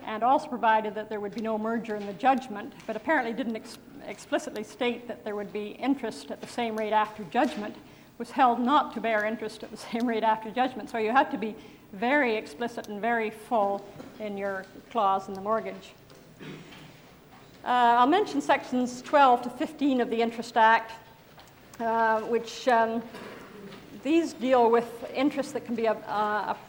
and also provided that there would be no merger in the judgment, but apparently didn't explicitly state that there would be interest at the same rate after judgment, was held not to bear interest at the same rate after judgment. So you had to be very explicit and very full in your clause in the mortgage. I'll mention sections 12 to 15 of the Interest Act, which these deal with interest that can be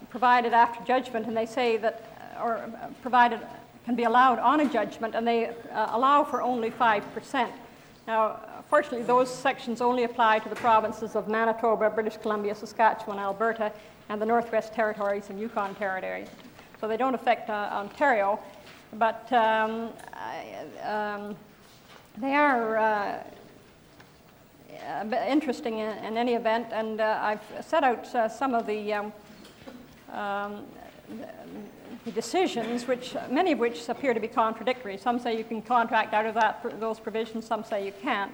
provided after judgment, and they say that, or provided, can be allowed on a judgment, and they allow for only 5%. Now, fortunately, those sections only apply to the provinces of Manitoba, British Columbia, Saskatchewan, Alberta, and the Northwest Territories and Yukon Territories. So they don't affect Ontario, but they are interesting in any event, and I've set out some of the decisions, many of which appear to be contradictory. Some say you can contract out of those provisions, some say you can't.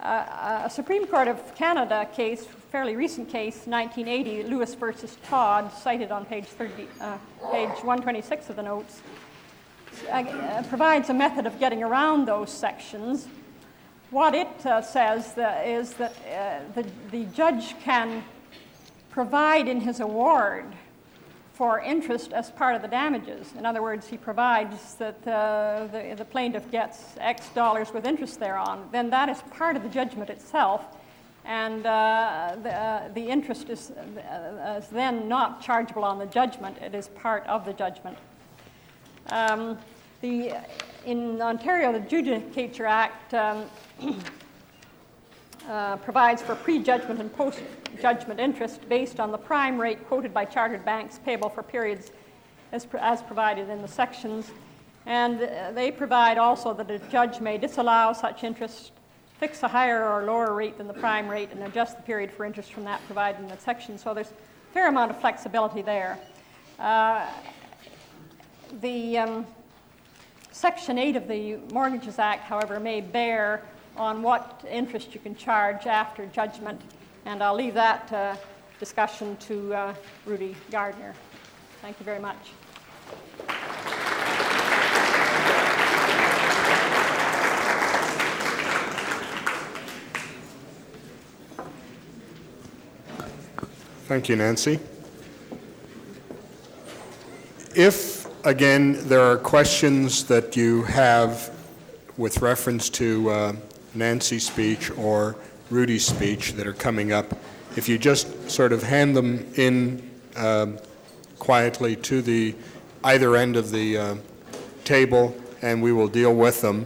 A Supreme Court of Canada case, fairly recent case, 1980, Lewis versus Todd, cited on page 126 of the notes, provides a method of getting around those sections. What it says is that the judge can provide in his award for interest as part of the damages. In other words, he provides that the plaintiff gets X dollars with interest thereon. Then that is part of the judgment itself, and the interest is then not chargeable on the judgment. It is part of the judgment. In Ontario, the Judicature Act provides for pre-judgment and post-judgment interest based on the prime rate quoted by chartered banks payable for periods as provided in the sections. And they provide also that a judge may disallow such interest, fix a higher or lower rate than the prime rate, and adjust the period for interest from that provided in the section. So there's a fair amount of flexibility there. Section 8 of the Mortgages Act, however, may bear on what interest you can charge after judgment, and I'll leave that discussion to Rudy Gardner. Thank you very much. Thank you, Nancy. If, again, there are questions that you have with reference to Nancy's speech or Rudy's speech that are coming up, if you just sort of hand them in quietly to either end of the table, and we will deal with them.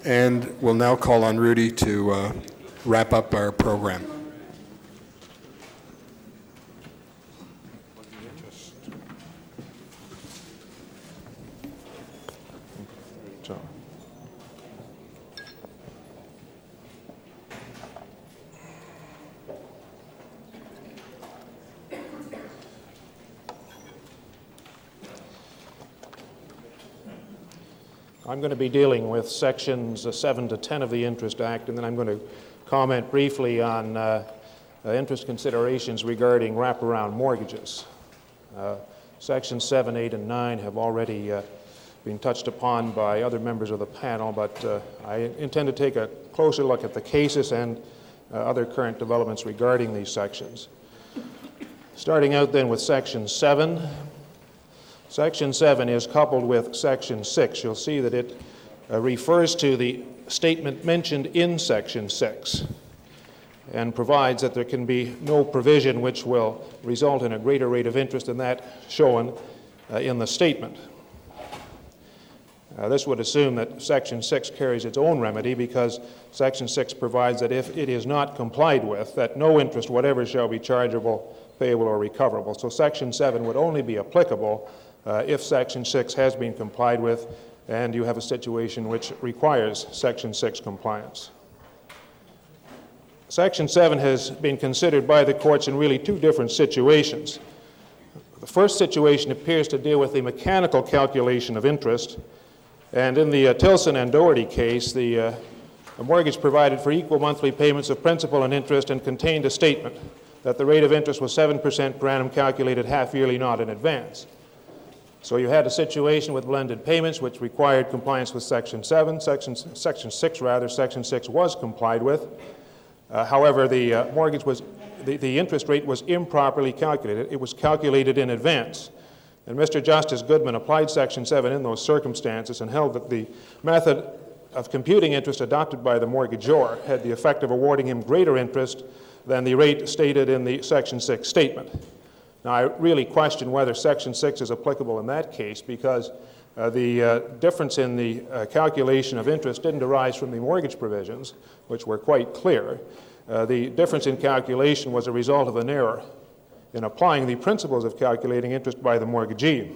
And we'll now call on Rudy to wrap up our program. I'm going to be dealing with sections 7 to 10 of the Interest Act, and then I'm going to comment briefly on interest considerations regarding wraparound mortgages. Sections 7, 8, and 9 have already been touched upon by other members of the panel, but I intend to take a closer look at the cases and other current developments regarding these sections. Starting out then with Section 7. Section 7 is coupled with Section 6. You'll see that it refers to the statement mentioned in Section 6 and provides that there can be no provision which will result in a greater rate of interest than that shown in the statement. This would assume that Section 6 carries its own remedy, because Section 6 provides that if it is not complied with, that no interest whatever shall be chargeable, payable, or recoverable. So Section 7 would only be applicable if Section 6 has been complied with and you have a situation which requires Section 6 compliance. Section 7 has been considered by the courts in really two different situations. The first situation appears to deal with the mechanical calculation of interest, and in the Tilson and Doherty case, the mortgage provided for equal monthly payments of principal and interest and contained a statement that the rate of interest was 7% per annum calculated half yearly, not in advance. So you had a situation with blended payments which required compliance with Section 7, Section 6 was complied with. However, the mortgage was, the interest rate was improperly calculated. It was calculated in advance. And Mr. Justice Goodman applied Section 7 in those circumstances and held that the method of computing interest adopted by the mortgagor had the effect of awarding him greater interest than the rate stated in the Section 6 statement. Now, I really question whether Section 6 is applicable in that case because the difference in the calculation of interest didn't arise from the mortgage provisions, which were quite clear. The difference in calculation was a result of an error in applying the principles of calculating interest by the mortgagee.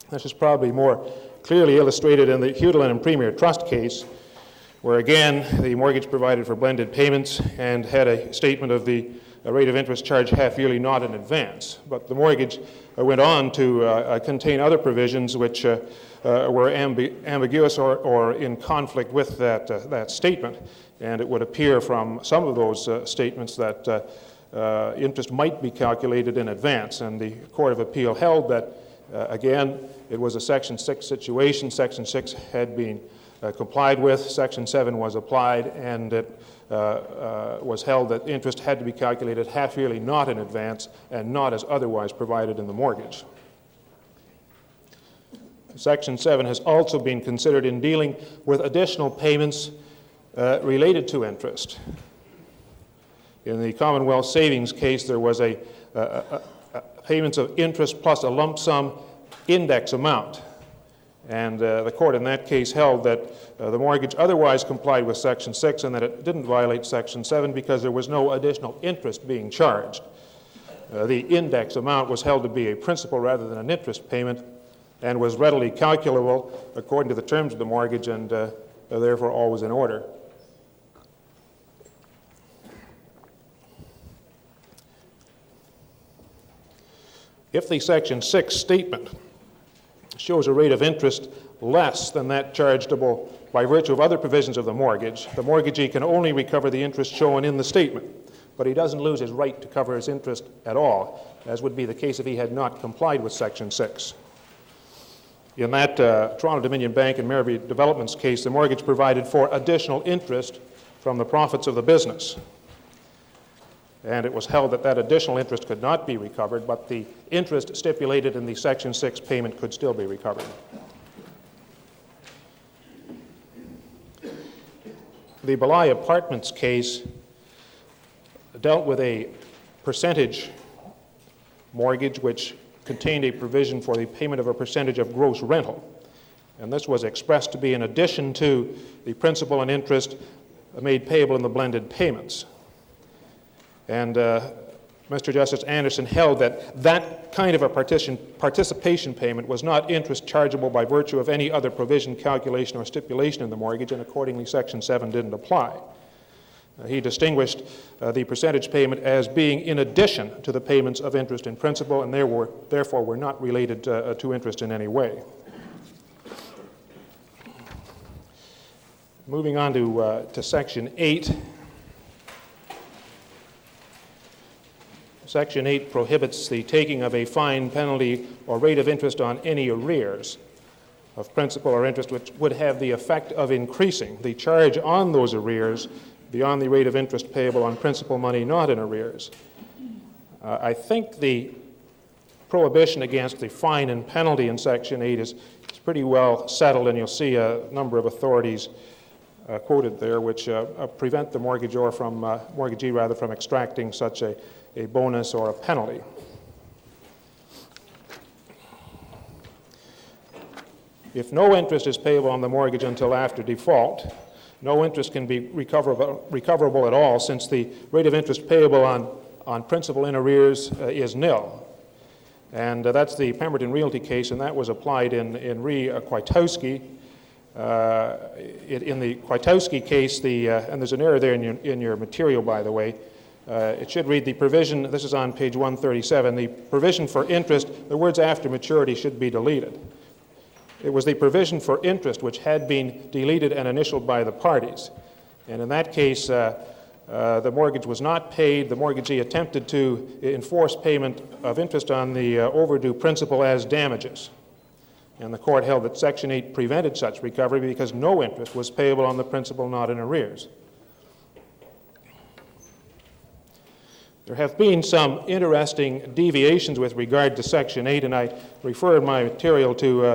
This is probably more clearly illustrated in the Hudson and Premier Trust case, where again the mortgage provided for blended payments and had a statement of the rate of interest charged half yearly, not in advance. But the mortgage went on to contain other provisions which were ambiguous or in conflict with that statement. And it would appear from some of those statements that interest might be calculated in advance. And the Court of Appeal held that, again, it was a Section 6 situation. Section 6 had been complied with, Section 7 was applied, and it was held that interest had to be calculated half yearly, not in advance, and not as otherwise provided in the mortgage. Section 7 has also been considered in dealing with additional payments related to interest. In the Commonwealth Savings case, there was a payments of interest plus a lump sum index amount. And the court in that case held that the mortgage otherwise complied with Section 6 and that it didn't violate Section 7 because there was no additional interest being charged. The index amount was held to be a principal rather than an interest payment and was readily calculable according to the terms of the mortgage and therefore all was in order. If the Section 6 statement shows a rate of interest less than that chargeable by virtue of other provisions of the mortgagee can only recover the interest shown in the statement, but he doesn't lose his right to cover his interest at all, as would be the case if he had not complied with Section 6. In that Toronto Dominion Bank and Merivale Developments case, the mortgage provided for additional interest from the profits of the business. And it was held that that additional interest could not be recovered, but the interest stipulated in the Section 6 payment could still be recovered. The Belay Apartments case dealt with a percentage mortgage which contained a provision for the payment of a percentage of gross rental. And this was expressed to be in addition to the principal and interest made payable in the blended payments. And Mr. Justice Anderson held that that kind of a participation payment was not interest chargeable by virtue of any other provision, calculation, or stipulation in the mortgage, and accordingly Section 7 didn't apply. He distinguished the percentage payment as being in addition to the payments of interest in principal, and therefore were not related to interest in any way. Moving on to Section 8. Section 8 prohibits the taking of a fine, penalty, or rate of interest on any arrears of principal or interest which would have the effect of increasing the charge on those arrears beyond the rate of interest payable on principal money not in arrears. I think the prohibition against the fine and penalty in Section 8 is pretty well settled, and you'll see a number of authorities quoted there which prevent the mortgagee from extracting such a bonus or a penalty. If no interest is payable on the mortgage until after default, no interest can be recoverable at all, since the rate of interest payable on principal in arrears is nil. And that's the Pemberton Realty case, and that was applied in re Kwiatkowski. In the Kwiatkowski case, and there's an error there in your material, by the way. It should read the provision, this is on page 137, the provision for interest, the words after maturity should be deleted. It was the provision for interest which had been deleted and initialed by the parties. And in that case, the mortgage was not paid. The mortgagee attempted to enforce payment of interest on the overdue principal as damages. And the court held that Section 8 prevented such recovery because no interest was payable on the principal not in arrears. There have been some interesting deviations with regard to Section 8, and I refer in my material to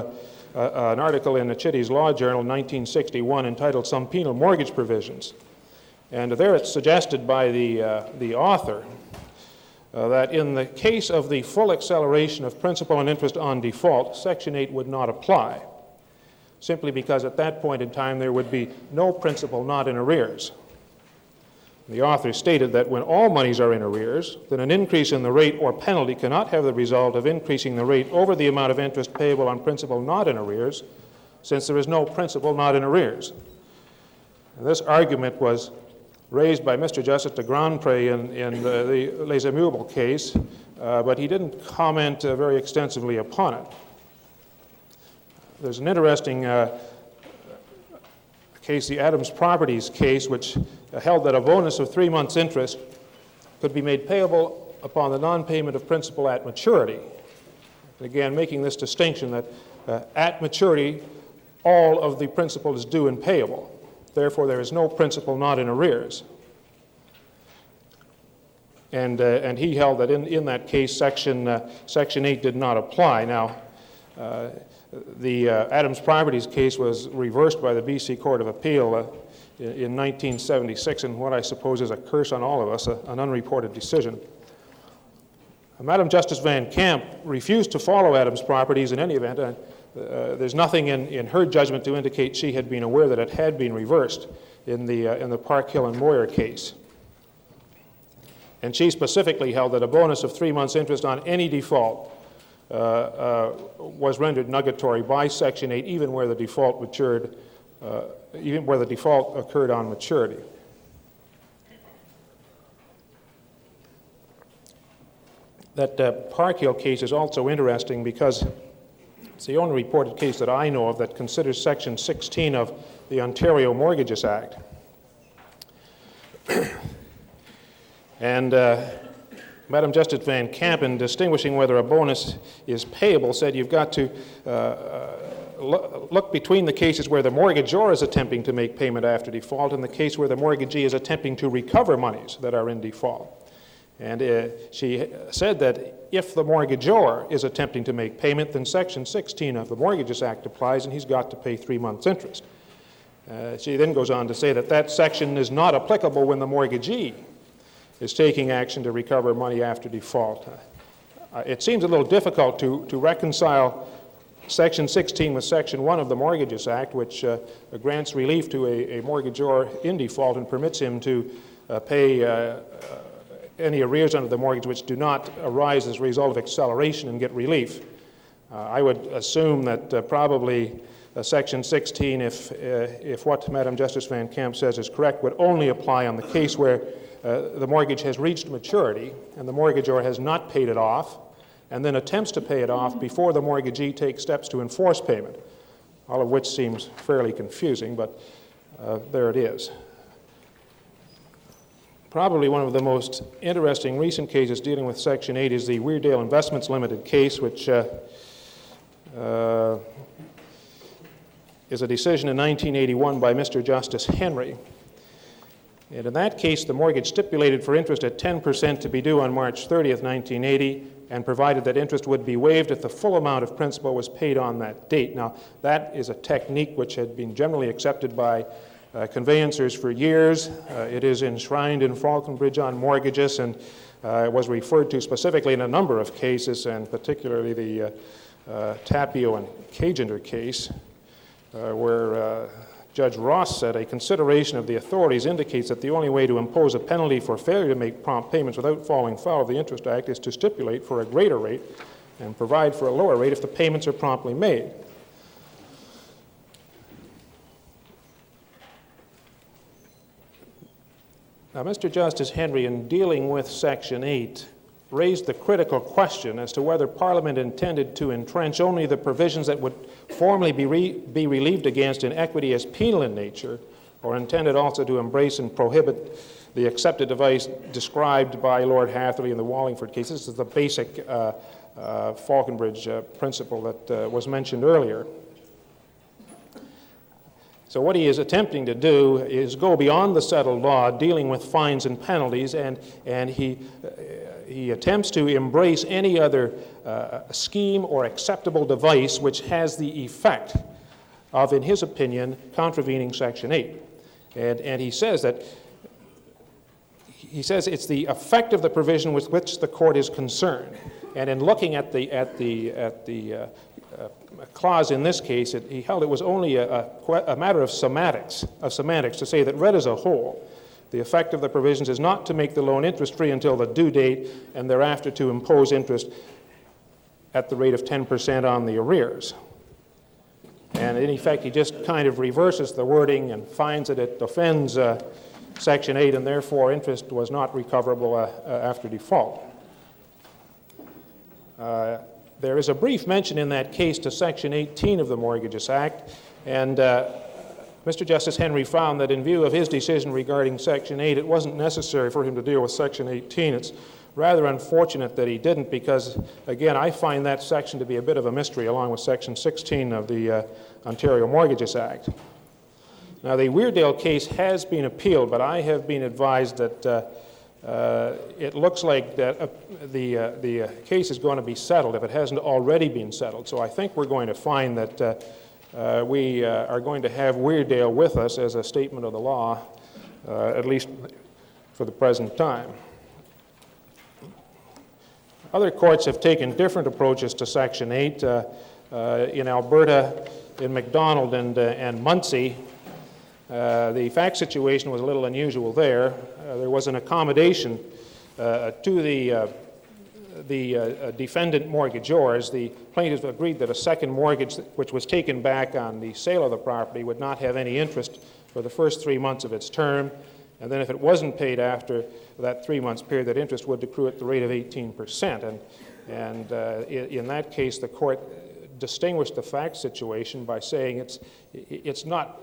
an article in the Chitty's Law Journal in 1961 entitled Some Penal Mortgage Provisions. And there it's suggested by the author that in the case of the full acceleration of principal and interest on default, Section 8 would not apply, simply because at that point in time there would be no principal not in arrears. The author stated that when all monies are in arrears, then an increase in the rate or penalty cannot have the result of increasing the rate over the amount of interest payable on principal not in arrears, since there is no principal not in arrears. And this argument was raised by Mr. Justice de Grandpré in the Les Immeubles case, but he didn't comment very extensively upon it. There's an interesting case, the Adams Properties case, which held that a bonus of 3 months' interest could be made payable upon the non-payment of principal at maturity. And again, making this distinction that at maturity, all of the principal is due and payable. Therefore, there is no principal not in arrears. And he held that in that case, Section 8 did not apply. Now, the Adams Properties case was reversed by the BC Court of Appeal in 1976, in what I suppose is a curse on all of us, an unreported decision. Madam Justice Van Camp refused to follow Adams Properties in any event. There's nothing in her judgment to indicate she had been aware that it had been reversed in the Park Hill and Moyer case. And she specifically held that a bonus of 3 months' interest on any default was rendered nugatory by Section 8, even where the default matured, even where the default occurred on maturity. That Park Hill case is also interesting because it's the only reported case that I know of that considers Section 16 of the Ontario Mortgages Act. And Madam Justice Van Camp, in distinguishing whether a bonus is payable, said you've got to look between the cases where the mortgagor is attempting to make payment after default and the case where the mortgagee is attempting to recover monies that are in default. And she said that if the mortgagor is attempting to make payment, then Section 16 of the Mortgages Act applies and he's got to pay 3 months' interest. She then goes on to say that that section is not applicable when the mortgagee is taking action to recover money after default. It seems a little difficult to reconcile Section 16 with Section 1 of the Mortgages Act, which grants relief to a mortgagor in default and permits him to pay any arrears under the mortgage which do not arise as a result of acceleration and get relief. I would assume that probably Section 16, if what Madam Justice Van Camp says is correct, would only apply on the case where the mortgage has reached maturity and the mortgagor has not paid it off and then attempts to pay it off before the mortgagee takes steps to enforce payment, all of which seems fairly confusing, but there it is. Probably one of the most interesting recent cases dealing with Section 8 is the Weirdale Investments Limited case, which is a decision in 1981 by Mr. Justice Henry. And in that case, the mortgage stipulated for interest at 10% to be due on March 30th, 1980, and provided that interest would be waived if the full amount of principal was paid on that date. Now, that is a technique which had been generally accepted by conveyancers for years. It is enshrined in Falconbridge on Mortgages and was referred to specifically in a number of cases, and particularly the Tapio and Cagender case, where Judge Ross said a consideration of the authorities indicates that the only way to impose a penalty for failure to make prompt payments without falling foul of the Interest Act is to stipulate for a greater rate and provide for a lower rate if the payments are promptly made. Now, Mr. Justice Henry, in dealing with Section 8, raised the critical question as to whether Parliament intended to entrench only the provisions that would formally be relieved against in equity as penal in nature, or intended also to embrace and prohibit the accepted device described by Lord Hatherley in the Wallingford case. This is the basic Falconbridge principle that was mentioned earlier. So what he is attempting to do is go beyond the settled law dealing with fines and penalties, and he attempts to embrace any other scheme or acceptable device which has the effect of, in his opinion, contravening Section 8. And he says that it's the effect of the provision with which the court is concerned. And in looking at the clause in this case, he held it was only a matter of semantics to say that read as a whole, the effect of the provisions is not to make the loan interest-free until the due date and thereafter to impose interest at the rate of 10% on the arrears. And in effect, he just kind of reverses the wording and finds that it offends Section 8, and therefore interest was not recoverable after default. There is a brief mention in that case to Section 18 of the Mortgages Act, and Mr. Justice Henry found that in view of his decision regarding Section 8, it wasn't necessary for him to deal with Section 18. It's rather unfortunate that he didn't, because, again, I find that section to be a bit of a mystery, along with Section 16 of the Ontario Mortgages Act. Now, the Weirdale case has been appealed, but I have been advised that it looks like that the case is going to be settled if it hasn't already been settled. So I think we're going to find that we are going to have Weirdale with us as a statement of the law, at least for the present time. Other courts have taken different approaches to Section 8. In Alberta, in McDonald and Muncie, the fact situation was a little unusual there. There was an accommodation to the defendant mortgagors. The plaintiffs agreed that a second mortgage, which was taken back on the sale of the property, would not have any interest for the first 3 months of its term, and then if it wasn't paid after that 3 months period, that interest would accrue at the rate of 18%. And in that case, the court distinguished the fact situation by saying it's not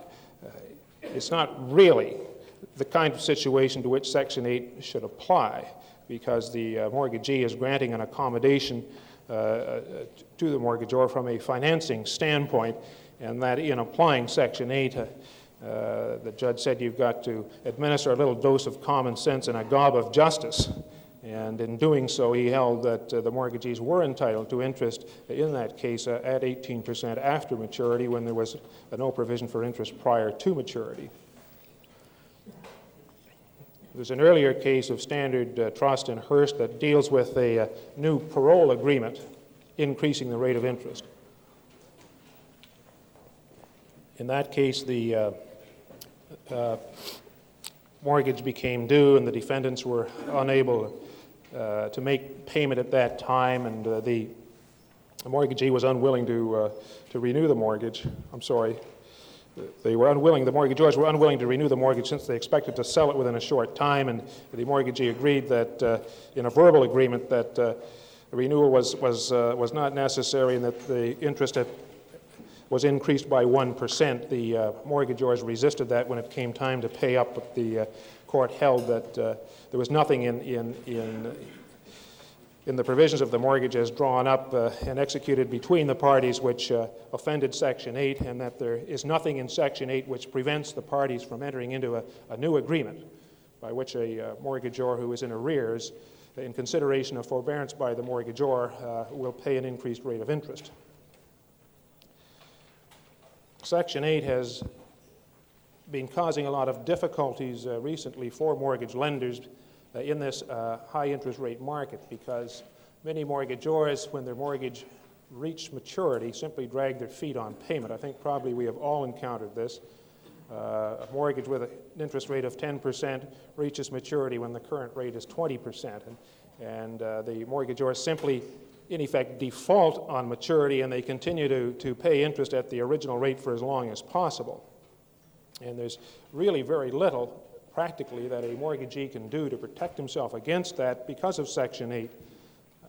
really the kind of situation to which Section 8 should apply, because the mortgagee is granting an accommodation to the mortgagor from a financing standpoint, and that in applying Section 8, the judge said you've got to administer a little dose of common sense and a gob of justice. And in doing so, he held that the mortgagees were entitled to interest in that case at 18% after maturity, when there was no provision for interest prior to maturity. There's an earlier case of Standard Trust in Hearst that deals with a new parole agreement increasing the rate of interest. In that case, the mortgage became due and the defendants were unable to make payment at that time, and the mortgagee was unwilling to renew the mortgage. I'm sorry. They were unwilling, the mortgagors were unwilling to renew the mortgage since they expected to sell it within a short time, and the mortgagee agreed that in a verbal agreement that a renewal was not necessary and that the interest was increased by 1%. The mortgagors resisted that when it came time to pay up, but the court held that there was nothing in the provisions of the mortgage as drawn up and executed between the parties which offended Section 8, and that there is nothing in Section 8 which prevents the parties from entering into a new agreement by which a mortgagor who is in arrears, in consideration of forbearance by the mortgagor, will pay an increased rate of interest. Section 8 has been causing a lot of difficulties recently for mortgage lenders in this high interest rate market, because many mortgagors, when their mortgage reached maturity, simply drag their feet on payment. I think probably we have all encountered this. A mortgage with an interest rate of 10% reaches maturity when the current rate is 20%. And the mortgagors simply, in effect, default on maturity, and they continue to pay interest at the original rate for as long as possible. And there's really very little practically that a mortgagee can do to protect himself against that because of Section 8.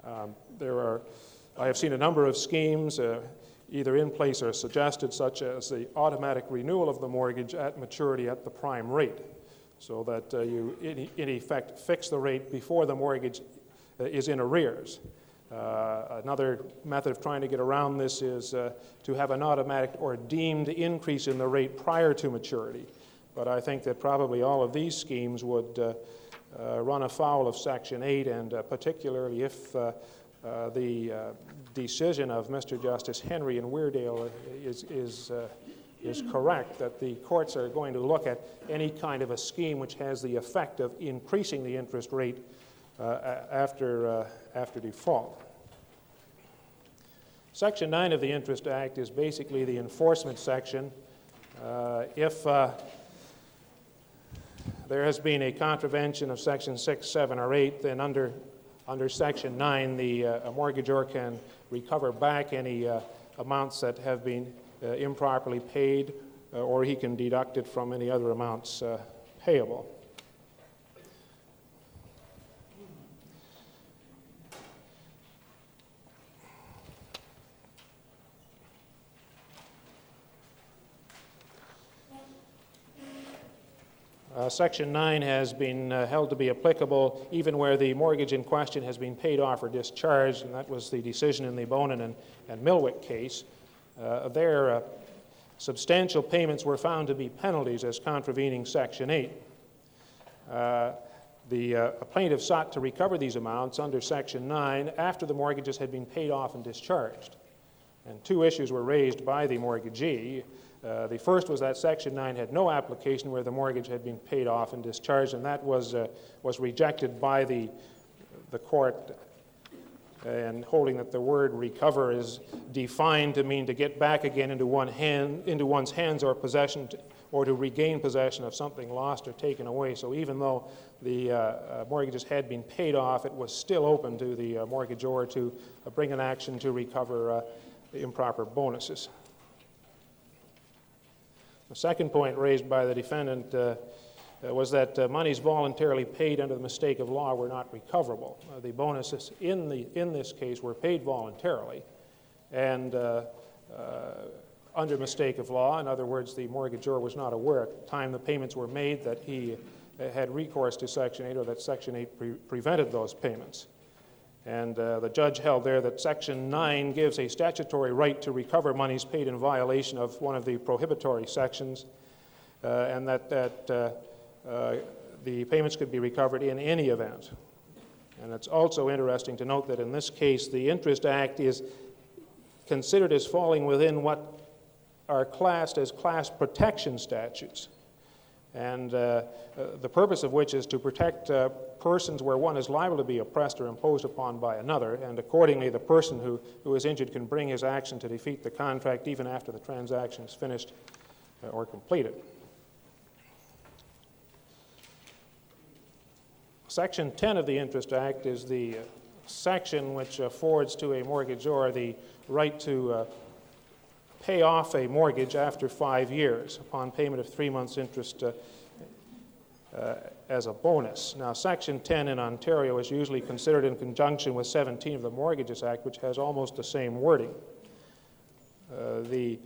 I have seen a number of schemes either in place or suggested, such as the automatic renewal of the mortgage at maturity at the prime rate. so that you, in effect, fix the rate before the mortgage is in arrears. Another method of trying to get around this is to have an automatic or deemed increase in the rate prior to maturity. But I think that probably all of these schemes would run afoul of Section 8, and particularly if the decision of Mr. Justice Henry in Weardale is correct, that the courts are going to look at any kind of a scheme which has the effect of increasing the interest rate after default. Section 9 of the Interest Act is basically the enforcement section. If there has been a contravention of Section 6, 7, or 8, then under Section 9, the mortgagor can recover back any amounts that have been improperly paid, or he can deduct it from any other amounts payable. Section 9 has been held to be applicable even where the mortgage in question has been paid off or discharged, and that was the decision in the Bonin and Milwick case. There, substantial payments were found to be penalties as contravening Section 8. The plaintiff sought to recover these amounts under Section 9 after the mortgages had been paid off and discharged. And two issues were raised by the mortgagee. The first was that Section 9 had no application where the mortgage had been paid off and discharged, and that was rejected by the court, and holding that the word recover is defined to mean to get back again into one's hands or possession, or to regain possession of something lost or taken away. So even though the mortgages had been paid off, it was still open to the mortgagor to bring an action to recover improper bonuses. The second point raised by the defendant was that monies voluntarily paid under the mistake of law were not recoverable. The bonuses in this case were paid voluntarily, and under mistake of law. In other words, the mortgagor was not aware at the time the payments were made that he had recourse to Section 8, or that Section 8 prevented those payments. And the judge held there that Section 9 gives a statutory right to recover monies paid in violation of one of the prohibitory sections, and that the payments could be recovered in any event. And it's also interesting to note that in this case, the Interest Act is considered as falling within what are classed as class protection statutes, and the purpose of which is to protect persons where one is liable to be oppressed or imposed upon by another, and accordingly the person who is injured can bring his action to defeat the contract even after the transaction is finished or completed. Section 10 of the Interest Act is the section which affords to a mortgagor the right to pay off a mortgage after 5 years upon payment of 3 months' interest as a bonus. Now, Section 10 in Ontario is usually considered in conjunction with 17 of the Mortgages Act, which has almost the same wording. The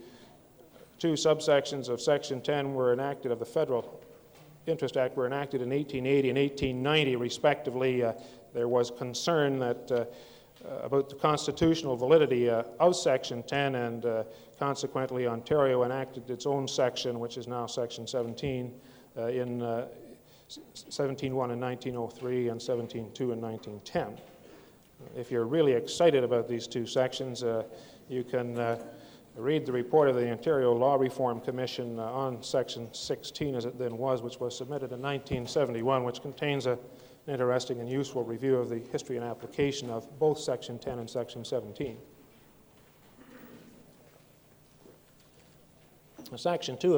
two subsections of Section 10 were enacted, of the Federal Interest Act, were enacted in 1880 and 1890, respectively. There was concern that about the constitutional validity of Section 10, and consequently Ontario enacted its own section, which is now Section 17, in 17.1 in 1903 and 17.2 in 1910. If you're really excited about these two sections, you can read the report of the Ontario Law Reform Commission on Section 16, as it then was, which was submitted in 1971, which contains an interesting and useful review of the history and application of both Section 10 and Section 17. Subsection 2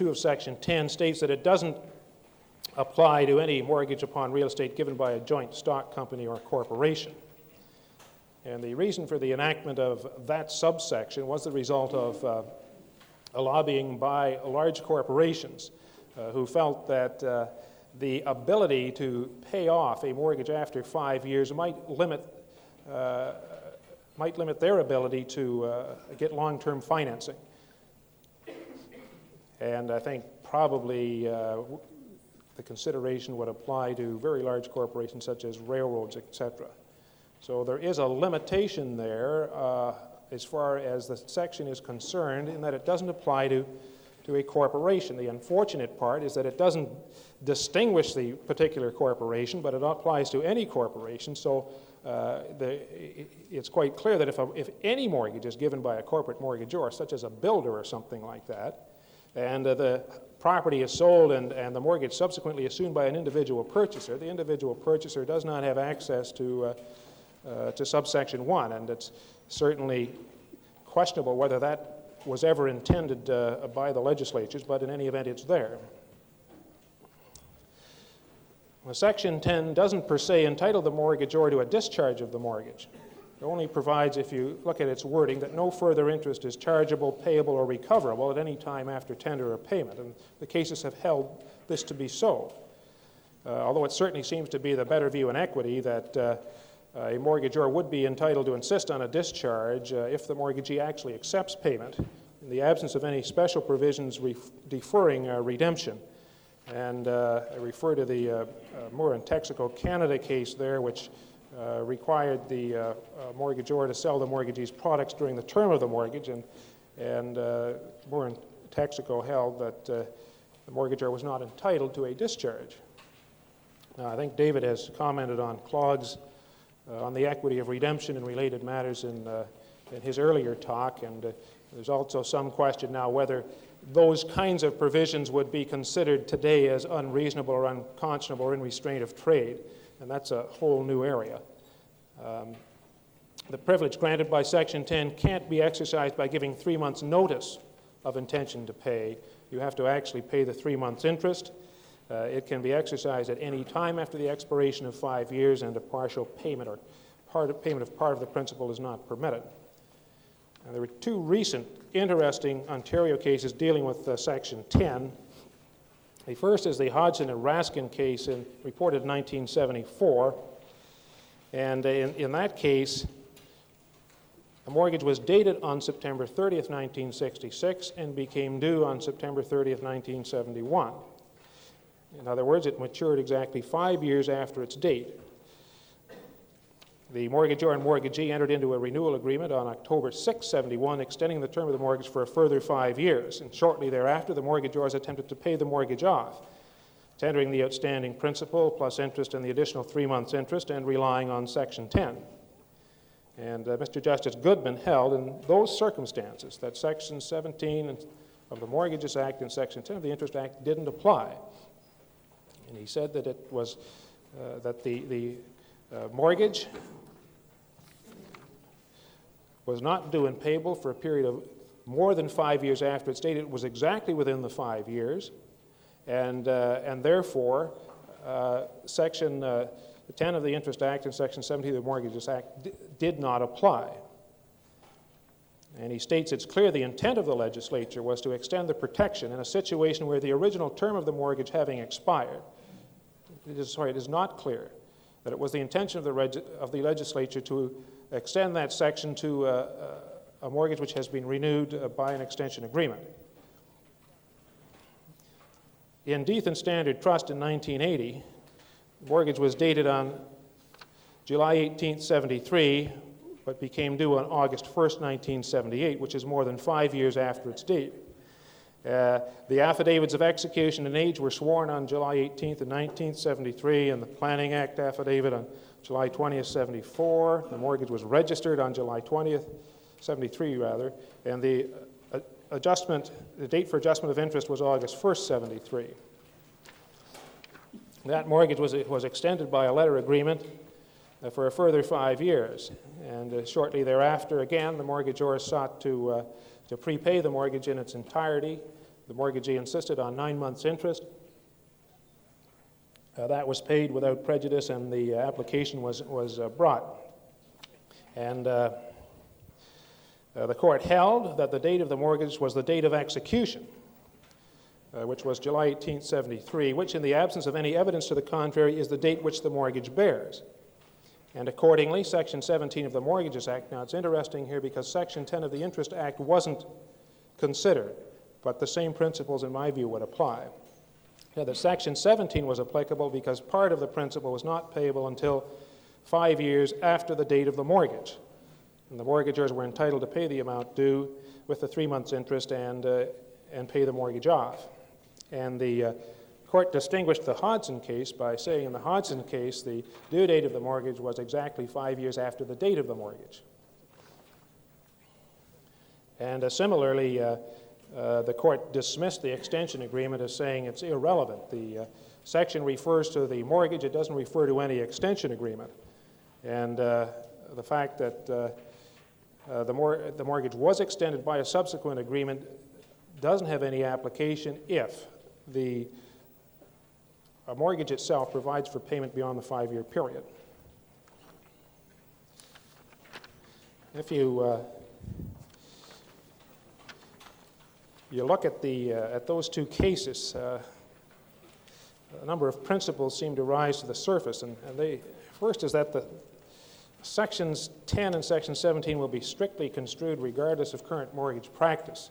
of Section 10 states that it doesn't apply to any mortgage upon real estate given by a joint stock company or corporation. And the reason for the enactment of that subsection was the result of a lobbying by large corporations who felt that the ability to pay off a mortgage after 5 years might limit their ability to get long-term financing. And I think probably the consideration would apply to very large corporations such as railroads, etc. So there is a limitation there as far as the section is concerned, in that it doesn't apply to a corporation. The unfortunate part is that it doesn't distinguish the particular corporation, but it applies to any corporation. So it's quite clear that if any mortgage is given by a corporate mortgagor, such as a builder or something like that, and the property is sold and the mortgage subsequently assumed by an individual purchaser, the individual purchaser does not have access to subsection 1, and it's certainly questionable whether that was ever intended by the legislatures, but in any event, it's there. Well, Section 10 doesn't per se entitle the mortgagor to a discharge of the mortgage. It only provides, if you look at its wording, that no further interest is chargeable, payable, or recoverable at any time after tender or payment, and the cases have held this to be so. Although it certainly seems to be the better view in equity that a mortgagor would be entitled to insist on a discharge if the mortgagee actually accepts payment in the absence of any special provisions deferring redemption. And I refer to the Moore and Texaco Canada case there, which required the mortgagor to sell the mortgagee's products during the term of the mortgage, and Moore and Texaco held that the mortgagor was not entitled to a discharge. Now, I think David has commented on Claude's on the equity of redemption and related matters in his earlier talk, and there's also some question now whether those kinds of provisions would be considered today as unreasonable or unconscionable or in restraint of trade, and that's a whole new area. The privilege granted by Section 10 can't be exercised by giving 3 months' notice of intention to pay. You have to actually pay the 3 months' interest. It can be exercised at any time after the expiration of 5 years, and a partial payment or payment of part of the principal is not permitted. And there were 2 recent interesting Ontario cases dealing with Section 10. The first is the Hudson and Raskin case reported in 1974. And in that case, the mortgage was dated on September 30th, 1966, and became due on September 30th, 1971. In other words, it matured exactly 5 years after its date. The mortgagor and mortgagee entered into a renewal agreement on October 6, 71, extending the term of the mortgage for a further 5 years. And shortly thereafter, the mortgagors attempted to pay the mortgage off, tendering the outstanding principal plus interest and the additional 3 months' interest, and relying on Section 10. And Mr. Justice Goodman held in those circumstances that Section 17 of the Mortgages Act and Section 10 of the Interest Act didn't apply. And he said that it was that the mortgage was not due and payable for a period of more than 5 years after its date. It was exactly within the 5 years, and therefore Section 10 of the Interest Act and Section 17 of the Mortgages Act did not apply. And he states it's clear the intent of the legislature was to extend the protection in a situation where the original term of the mortgage having expired. It is not clear that it was the intention of the legislature to extend that section to a mortgage which has been renewed by an extension agreement. In Death and Standard Trust in 1980, the mortgage was dated on July 18, 73, but became due on August 1, 1978, which is more than 5 years after its date. The affidavits of execution and age were sworn on July 18th of 1973, and the Planning Act affidavit on July 20th, 74. The mortgage was registered on July 20th, 73 rather, and the date for adjustment of interest was August 1st, 73. That mortgage was extended by a letter agreement for a further 5 years, and shortly thereafter, again, the mortgagor sought to prepay the mortgage in its entirety. The mortgagee insisted on 9 months' interest. That was paid without prejudice, and the application was brought. And the court held that the date of the mortgage was the date of execution, which was July 18, 73, which, in the absence of any evidence to the contrary, is the date which the mortgage bears. And accordingly, Section 17 of the Mortgages Act, now it's interesting here because Section 10 of the Interest Act wasn't considered, but the same principles, in my view, would apply. Now, the Section 17 was applicable because part of the principal was not payable until 5 years after the date of the mortgage. And the mortgagors were entitled to pay the amount due with the 3 months' interest and pay the mortgage off. And the court distinguished the Hudson case by saying in the Hudson case the due date of the mortgage was exactly 5 years after the date of the mortgage. And similarly, the court dismissed the extension agreement as saying it's irrelevant. The section refers to the mortgage, it doesn't refer to any extension agreement. And the fact that the mortgage was extended by a subsequent agreement doesn't have any application if the mortgage itself provides for payment beyond the 5-year period. If you look at those two cases, a number of principles seem to rise to the surface, and first is that the Sections 10 and Section 17 will be strictly construed regardless of current mortgage practice.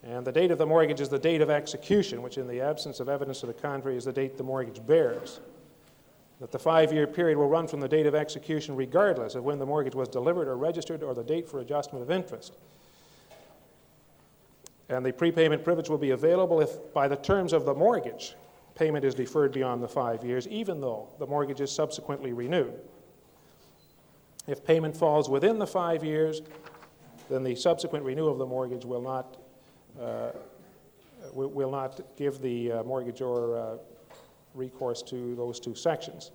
And the date of the mortgage is the date of execution, which in the absence of evidence to the contrary is the date the mortgage bears. That the 5-year period will run from the date of execution regardless of when the mortgage was delivered or registered or the date for adjustment of interest. And the prepayment privilege will be available if, by the terms of the mortgage, payment is deferred beyond the 5 years, even though the mortgage is subsequently renewed. If payment falls within the 5 years, then the subsequent renewal of the mortgage will not give the mortgagor recourse to those two sections.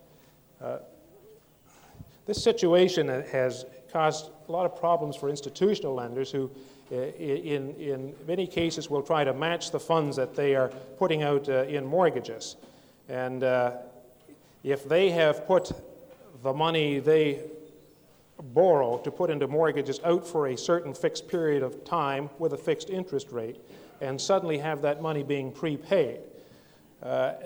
This situation has caused a lot of problems for institutional lenders who, in many cases, will try to match the funds that they are putting out in mortgages. And if they have put the money they borrow to put into mortgages out for a certain fixed period of time with a fixed interest rate, and suddenly have that money being prepaid,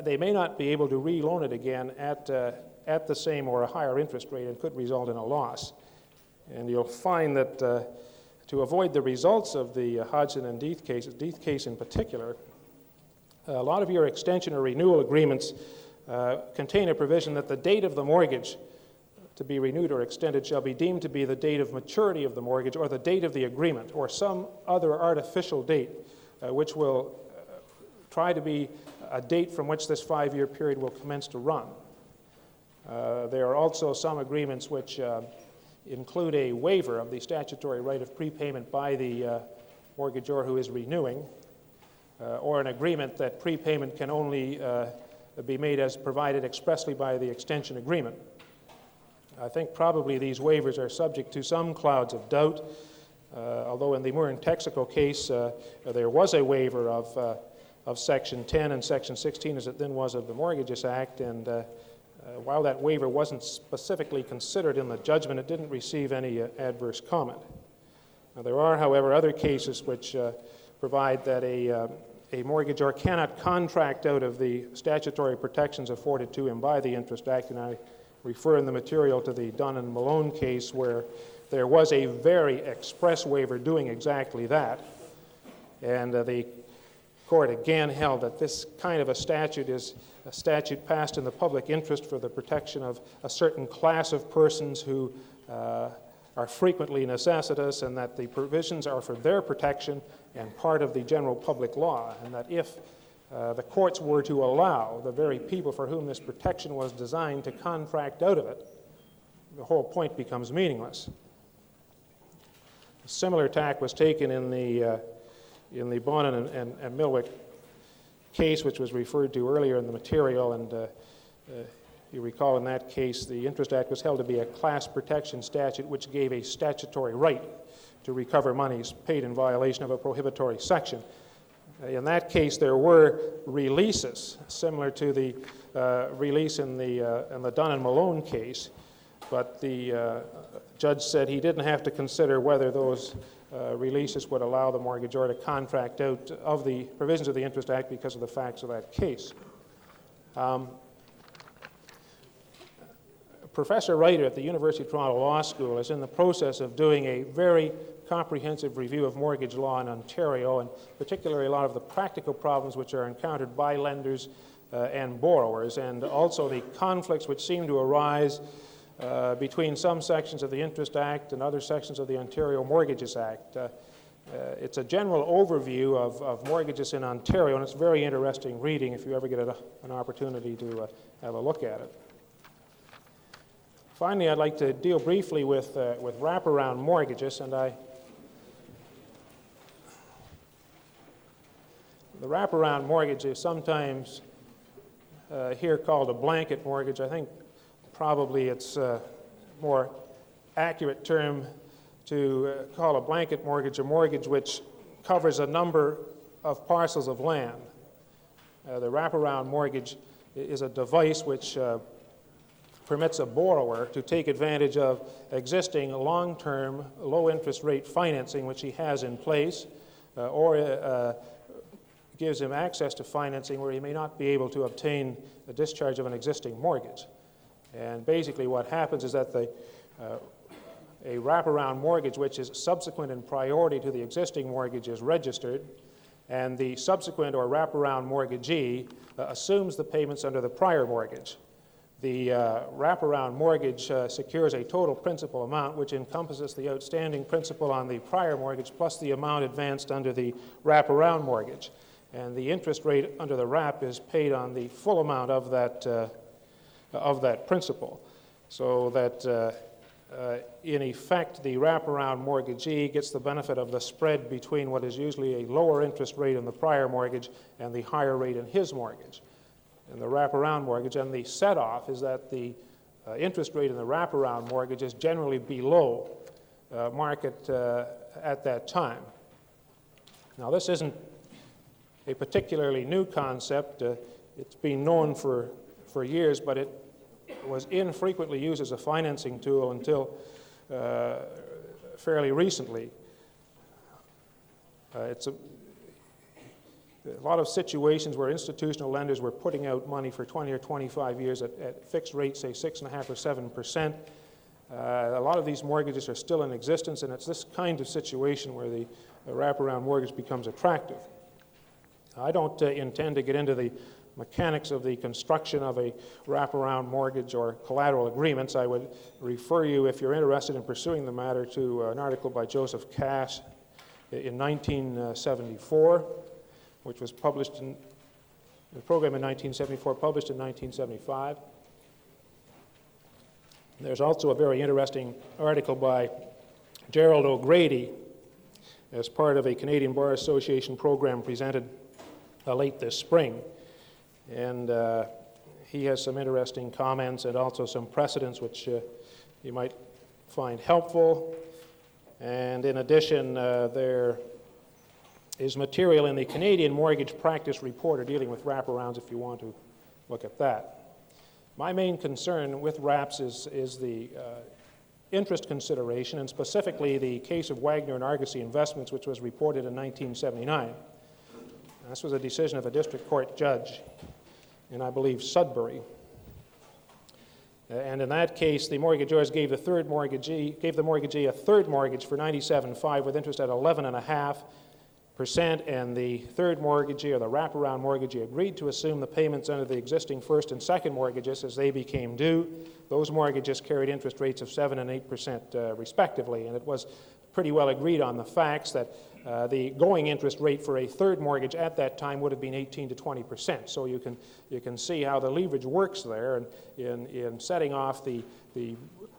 they may not be able to re-loan it again at the same or a higher interest rate and could result in a loss. And you'll find that to avoid the results of the Hudson and Deeth cases, Deeth case in particular, a lot of your extension or renewal agreements contain a provision that the date of the mortgage to be renewed or extended shall be deemed to be the date of maturity of the mortgage or the date of the agreement or some other artificial date which will try to be a date from which this 5-year period will commence to run. There are also some agreements which include a waiver of the statutory right of prepayment by the mortgagor who is renewing, or an agreement that prepayment can only be made as provided expressly by the extension agreement. I think probably these waivers are subject to some clouds of doubt, although in the Moore Texaco case there was a waiver of Section 10 and Section 16 as it then was of the Mortgages Act, and while that waiver wasn't specifically considered in the judgment, it didn't receive any adverse comment. Now, there are, however, other cases which provide that a mortgagor cannot contract out of the statutory protections afforded to him by the Interest Act, and I refer in the material to the Dunn and Malone case where there was a very express waiver doing exactly that. And the court again held that this kind of a statute is a statute passed in the public interest for the protection of a certain class of persons who are frequently necessitous, and that the provisions are for their protection and part of the general public law, and that if the courts were to allow the very people for whom this protection was designed to contract out of it, the whole point becomes meaningless. A similar tack was taken in the Bonin and Milwick case, which was referred to earlier in the material, and you recall in that case the Interest Act was held to be a class protection statute which gave a statutory right to recover monies paid in violation of a prohibitory section. In that case, there were releases similar to the release in the Dunn and Malone case, but the judge said he didn't have to consider whether those releases would allow the mortgagor to contract out of the provisions of the Interest Act because of the facts of that case. Professor Ryder at the University of Toronto Law School is in the process of doing a very comprehensive review of mortgage law in Ontario, and particularly a lot of the practical problems which are encountered by lenders and borrowers, and also the conflicts which seem to arise between some sections of the Interest Act and other sections of the Ontario Mortgages Act. It's a general overview of mortgages in Ontario, and it's very interesting reading if you ever get an opportunity to have a look at it. Finally, I'd like to deal briefly with wraparound mortgages, and the wraparound mortgage is sometimes here called a blanket mortgage. I think probably it's a more accurate term to call a blanket mortgage a mortgage which covers a number of parcels of land. The wraparound mortgage is a device which permits a borrower to take advantage of existing long-term, low-interest rate financing which he has in place, or gives him access to financing where he may not be able to obtain the discharge of an existing mortgage. And basically what happens is that a wraparound mortgage which is subsequent in priority to the existing mortgage is registered, and the subsequent or wraparound mortgagee assumes the payments under the prior mortgage. The wraparound mortgage secures a total principal amount which encompasses the outstanding principal on the prior mortgage plus the amount advanced under the wraparound mortgage. And the interest rate under the wrap is paid on the full amount of that principal. So that in effect, the wraparound mortgagee gets the benefit of the spread between what is usually a lower interest rate in the prior mortgage and the higher rate in his mortgage. And the wraparound mortgage, and the set-off is that the interest rate in the wraparound mortgage is generally below market at that time. Now, this isn't a particularly new concept. It's been known for years, but it was infrequently used as a financing tool until fairly recently. It's a lot of situations where institutional lenders were putting out money for 20 or 25 years at fixed rates, say 6.5% or 7%. A lot of these mortgages are still in existence, and it's this kind of situation where the wraparound mortgage becomes attractive. I don't intend to get into the mechanics of the construction of a wraparound mortgage or collateral agreements. I would refer you, if you're interested in pursuing the matter, to an article by Joseph Cass in 1974, which was published in the program in 1974, published in 1975. There's also a very interesting article by Gerald O'Grady as part of a Canadian Bar Association program presented late this spring. And he has some interesting comments and also some precedents which you might find helpful. And in addition, there is material in the Canadian Mortgage Practice Reporter dealing with wraparounds if you want to look at that. My main concern with wraps is the interest consideration, and specifically the case of Wagner and Argosy Investments, which was reported in 1979. This was a decision of a district court judge in, I believe, Sudbury. And in that case, the mortgagors gave the mortgagee a third mortgage for $97,500 with interest at 11.5%, and the third mortgagee, or the wraparound mortgagee, agreed to assume the payments under the existing first and second mortgages as they became due. Those mortgages carried interest rates of 7% and 8% respectively, and it was pretty well agreed on the facts that the going interest rate for a third mortgage at that time would have been 18% to 20%. So you can see how the leverage works there in setting off the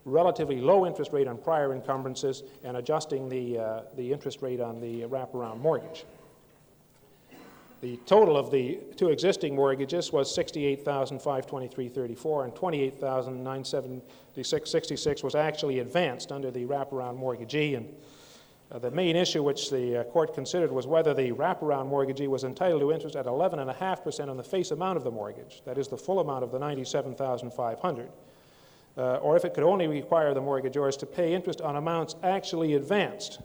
relatively low interest rate on prior encumbrances and adjusting the interest rate on the wraparound mortgage. The total of the two existing mortgages was $68,523.34, and $28,976.66 was actually advanced under the wraparound mortgagee. And the main issue which the court considered was whether the wraparound mortgagee was entitled to interest at 11.5% on the face amount of the mortgage, that is the full amount of the $97,500, or if it could only require the mortgagors to pay interest on amounts actually advanced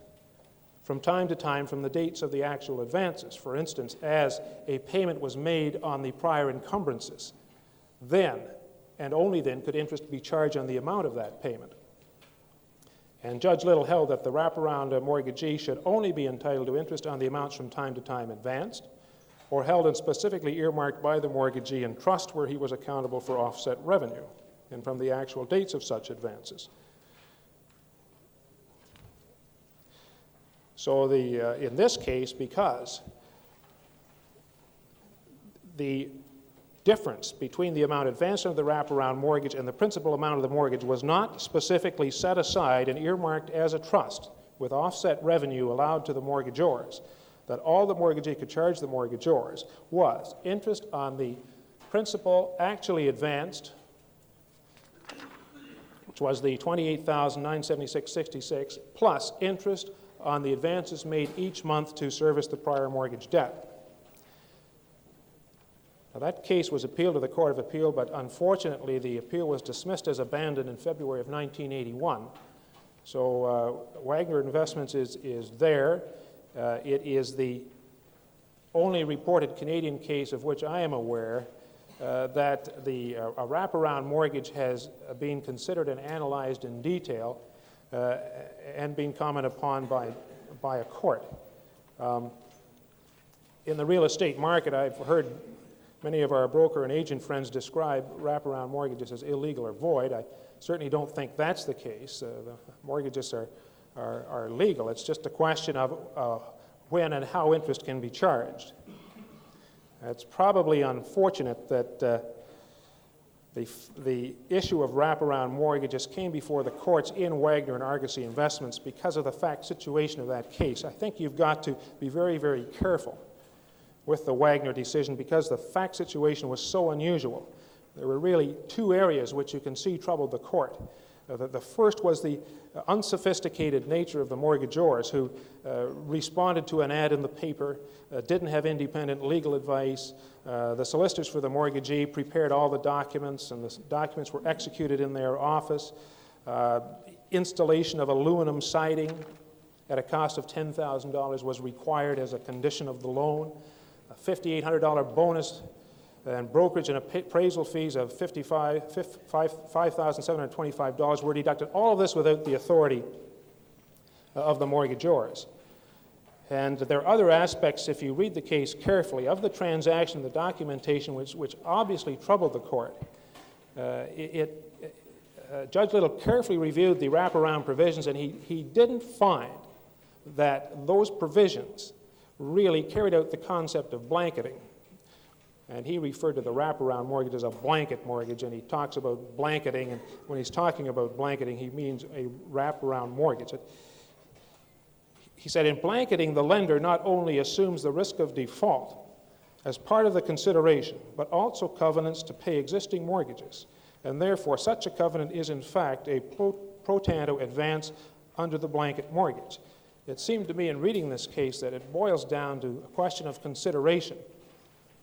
from time to time from the dates of the actual advances. For instance, as a payment was made on the prior encumbrances, then and only then could interest be charged on the amount of that payment. And Judge Little held that the wraparound mortgagee should only be entitled to interest on the amounts from time to time advanced, or held and specifically earmarked by the mortgagee in trust where he was accountable for offset revenue, and from the actual dates of such advances. So in this case, because the difference between the amount advanced under the wraparound mortgage and the principal amount of the mortgage was not specifically set aside and earmarked as a trust with offset revenue allowed to the mortgagors, that all the mortgagee could charge the mortgagors was interest on the principal actually advanced, which was the $28,976.66, plus interest on the advances made each month to service the prior mortgage debt. Now, that case was appealed to the Court of Appeal, but unfortunately the appeal was dismissed as abandoned in February of 1981. So Wagner Investments is there. It is the only reported Canadian case of which I am aware that a wraparound mortgage has been considered and analyzed in detail and been commented upon by a court. In the real estate market, I've heard many of our broker and agent friends describe wraparound mortgages as illegal or void. I certainly don't think that's the case. The mortgages are legal. It's just a question of when and how interest can be charged. It's probably unfortunate that the issue of wraparound mortgages came before the courts in Wagner and Argosy Investments because of the fact situation of that case. I think you've got to be very, very careful with the Wagner decision because the fact situation was so unusual. There were really two areas which you can see troubled the court. The first was the unsophisticated nature of the mortgagors who responded to an ad in the paper, didn't have independent legal advice. The solicitors for the mortgagee prepared all the documents, and the documents were executed in their office. Installation of aluminum siding at a cost of $10,000 was required as a condition of the loan. A $5,800 bonus and brokerage and appraisal fees of $5,725 were deducted. All of this without the authority of the mortgagors. And there are other aspects, if you read the case carefully, of the transaction, the documentation, which obviously troubled the court. Judge Little carefully reviewed the wraparound provisions, and he didn't find that those provisions really carried out the concept of blanketing. And he referred to the wraparound mortgage as a blanket mortgage, and he talks about blanketing, and when he's talking about blanketing, he means a wraparound mortgage. He said, in blanketing, the lender not only assumes the risk of default as part of the consideration, but also covenants to pay existing mortgages, and therefore such a covenant is in fact a pro tanto advance under the blanket mortgage. It seemed to me in reading this case that it boils down to a question of consideration.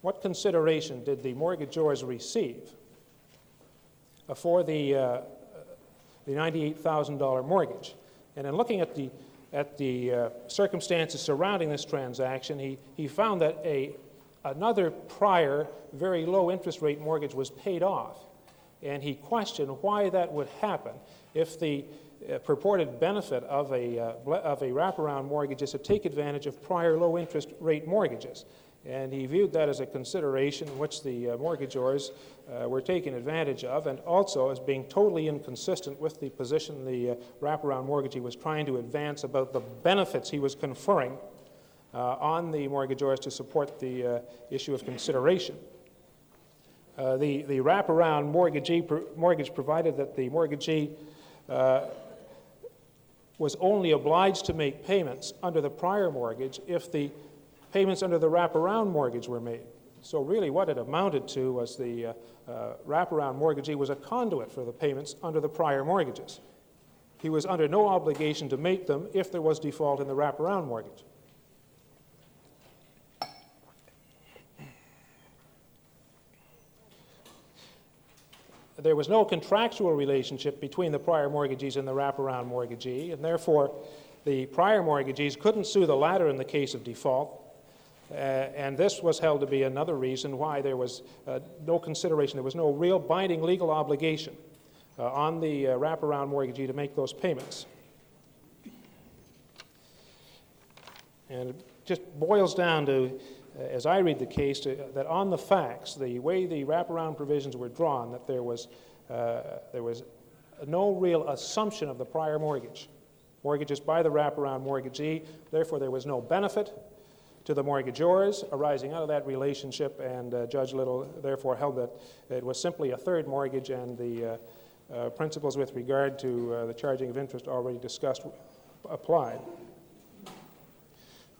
What consideration did the mortgagors receive for the $98,000 mortgage? And in looking at the circumstances surrounding this transaction, he found that another prior very low interest rate mortgage was paid off, and he questioned why that would happen if the purported benefit of a wraparound mortgage is to take advantage of prior low interest rate mortgages. And he viewed that as a consideration which the mortgagors were taking advantage of, and also as being totally inconsistent with the position the wraparound mortgagee was trying to advance about the benefits he was conferring on the mortgagors to support the issue of consideration. The wraparound mortgage provided that the mortgagee was only obliged to make payments under the prior mortgage if the payments under the wraparound mortgage were made. So really what it amounted to was the wraparound mortgagee was a conduit for the payments under the prior mortgages. He was under no obligation to make them if there was default in the wraparound mortgage. There was no contractual relationship between the prior mortgagees and the wraparound mortgagee, and therefore the prior mortgagees couldn't sue the latter in the case of default. And this was held to be another reason why there was no consideration, there was no real binding legal obligation on the wraparound mortgagee to make those payments. And it just boils down to, as I read the case, that on the facts, the way the wraparound provisions were drawn, that there was no real assumption of the prior mortgages by the wraparound mortgagee. Therefore, there was no benefit to the mortgagors arising out of that relationship, and Judge Little therefore held that it was simply a third mortgage, and the principles with regard to the charging of interest already discussed applied.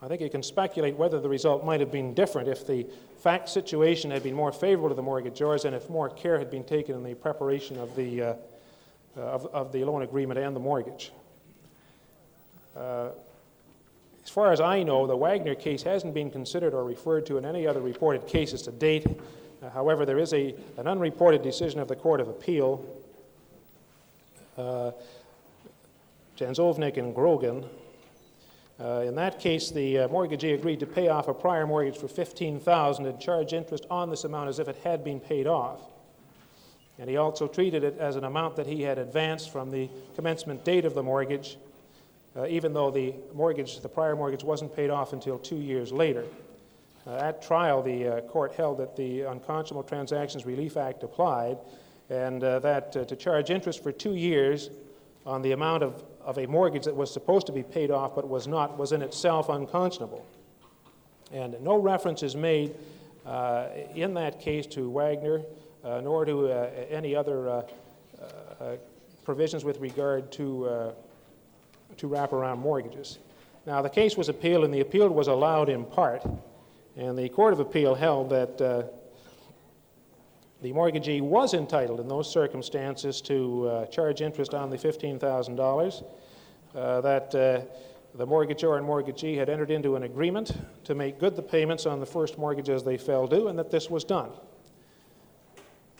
I think you can speculate whether the result might have been different if the fact situation had been more favorable to the mortgagors and if more care had been taken in the preparation of the loan agreement and the mortgage. As far as I know, the Wagner case hasn't been considered or referred to in any other reported cases to date. However, there is an unreported decision of the Court of Appeal, Janzovnik and Grogan. In that case, the mortgagee agreed to pay off a prior mortgage for $15,000 and charge interest on this amount as if it had been paid off. And he also treated it as an amount that he had advanced from the commencement date of the mortgage, even though the prior mortgage wasn't paid off until 2 years later. At trial, the court held that the Unconscionable Transactions Relief Act applied, and that to charge interest for 2 years on the amount of a mortgage that was supposed to be paid off but was not, was in itself unconscionable. And no reference is made in that case to Wagner, nor to any other provisions with regard to wraparound mortgages. Now, the case was appealed, and the appeal was allowed in part, and the Court of Appeal held that the mortgagee was entitled in those circumstances to charge interest on the $15,000, that the mortgagor and mortgagee had entered into an agreement to make good the payments on the first mortgage as they fell due, and that this was done.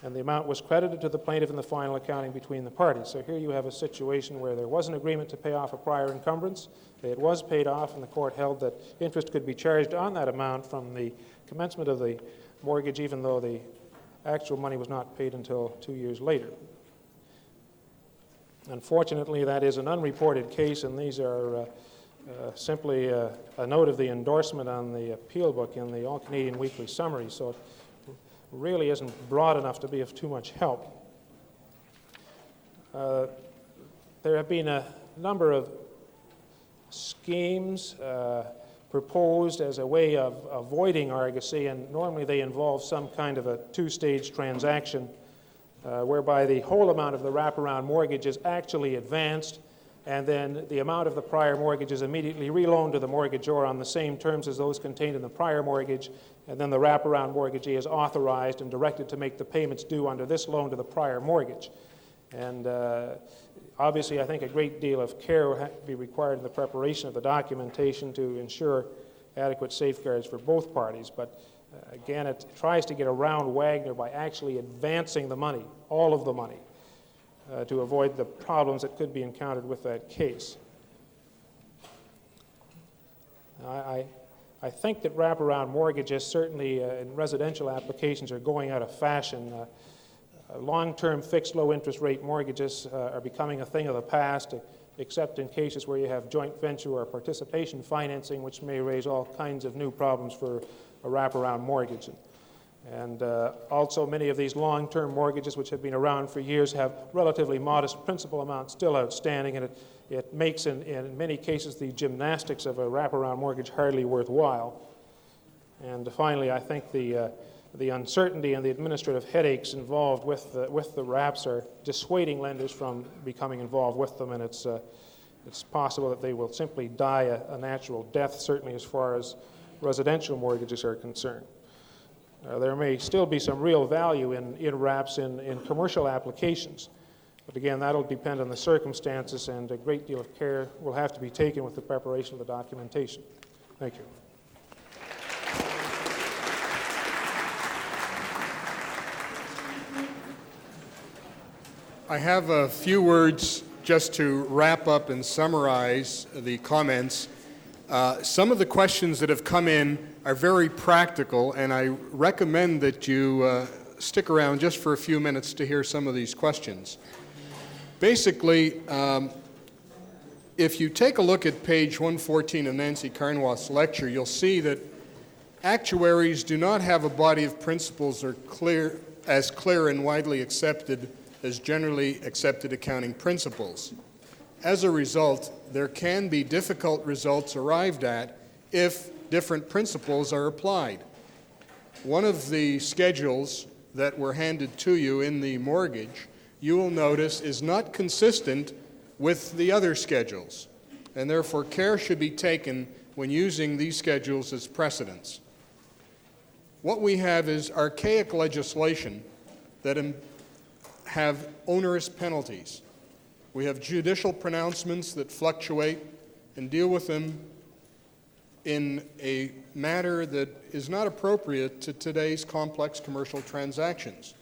And the amount was credited to the plaintiff in the final accounting between the parties. So here you have a situation where there was an agreement to pay off a prior encumbrance. It was paid off, and the court held that interest could be charged on that amount from the commencement of the mortgage, even though the actual money was not paid until 2 years later. Unfortunately, that is an unreported case, and these are simply a note of the endorsement on the appeal book in the All-Canadian Weekly Summary, so it really isn't broad enough to be of too much help. There have been a number of schemes proposed as a way of avoiding argosy, and normally they involve some kind of a two-stage transaction whereby the whole amount of the wraparound mortgage is actually advanced, and then the amount of the prior mortgage is immediately reloaned to the mortgagor on the same terms as those contained in the prior mortgage, and then the wraparound mortgagee is authorized and directed to make the payments due under this loan to the prior mortgage. And obviously, I think a great deal of care will have to be required in the preparation of the documentation to ensure adequate safeguards for both parties. But again, it tries to get around Wagner by actually advancing the money, all of the money, to avoid the problems that could be encountered with that case. I think that wraparound mortgages, certainly in residential applications, are going out of fashion. Long-term fixed low-interest rate mortgages are becoming a thing of the past, except in cases where you have joint venture or participation financing, which may raise all kinds of new problems for a wraparound mortgage. And also many of these long-term mortgages, which have been around for years, have relatively modest principal amounts still outstanding, and it makes, in many cases, the gymnastics of a wraparound mortgage hardly worthwhile. And finally, I think the uncertainty and the administrative headaches involved with the wraps are dissuading lenders from becoming involved with them, and it's possible that they will simply die a natural death, certainly as far as residential mortgages are concerned. There may still be some real value in wraps in commercial applications, but again, that'll depend on the circumstances, and a great deal of care will have to be taken with the preparation of the documentation. Thank you. I have a few words just to wrap up and summarize the comments. Some of the questions that have come in are very practical, and I recommend that you stick around just for a few minutes to hear some of these questions. Basically, if you take a look at page 114 of Nancy Carnwath's lecture, you'll see that actuaries do not have a body of principles as clear and widely accepted as generally accepted accounting principles. As a result, there can be difficult results arrived at if different principles are applied. One of the schedules that were handed to you in the mortgage, you will notice, is not consistent with the other schedules, and therefore care should be taken when using these schedules as precedents. What we have is archaic legislation that have onerous penalties. We have judicial pronouncements that fluctuate and deal with them in a manner that is not appropriate to today's complex commercial transactions.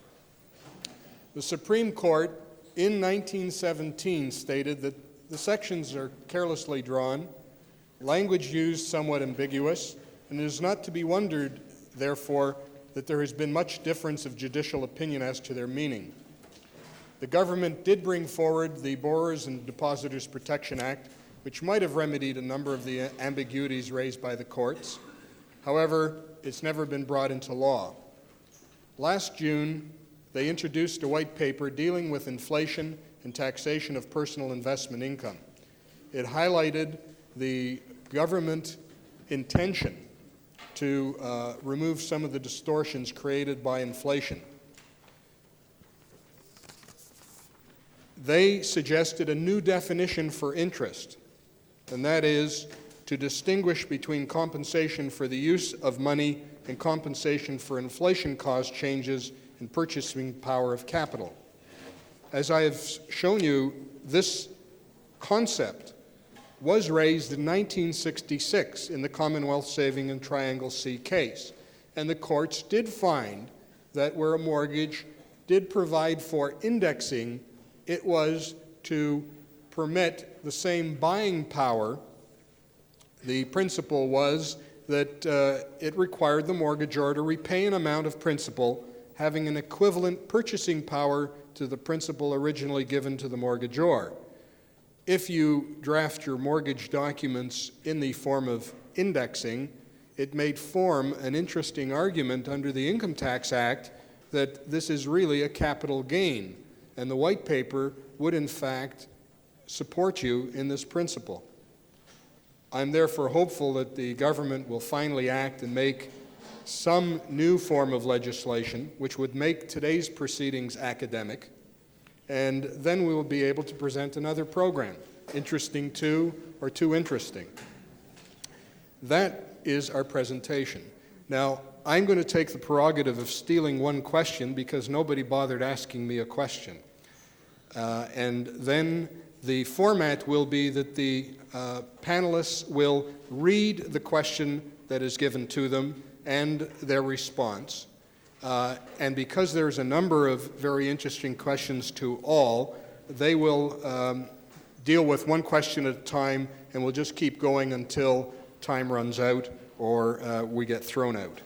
The Supreme Court in 1917 stated that the sections are carelessly drawn, language used somewhat ambiguous, and it is not to be wondered, therefore, that there has been much difference of judicial opinion as to their meaning. The government did bring forward the Borrowers and Depositors Protection Act, which might have remedied a number of the ambiguities raised by the courts. However, it's never been brought into law. Last June, they introduced a white paper dealing with inflation and taxation of personal investment income. It highlighted the government intention to remove some of the distortions created by inflation. They suggested a new definition for interest, and that is to distinguish between compensation for the use of money and compensation for inflation-caused changes in purchasing power of capital. As I have shown you, this concept was raised in 1966 in the Commonwealth Saving and Triangle C case, and the courts did find that where a mortgage did provide for indexing, it was to permit the same buying power. The principle was that it required the mortgagor to repay an amount of principal having an equivalent purchasing power to the principal originally given to the mortgagor. If you draft your mortgage documents in the form of indexing, it may form an interesting argument under the Income Tax Act that this is really a capital gain. And the white paper would, in fact, support you in this principle. I'm therefore hopeful that the government will finally act and make some new form of legislation which would make today's proceedings academic, and then we will be able to present another program, interesting to or too interesting. That is our presentation. Now, I'm going to take the prerogative of stealing one question because nobody bothered asking me a question. And then the format will be that the panelists will read the question that is given to them and their response. And because there's a number of very interesting questions to all, they will deal with one question at a time, and we'll just keep going until time runs out or we get thrown out.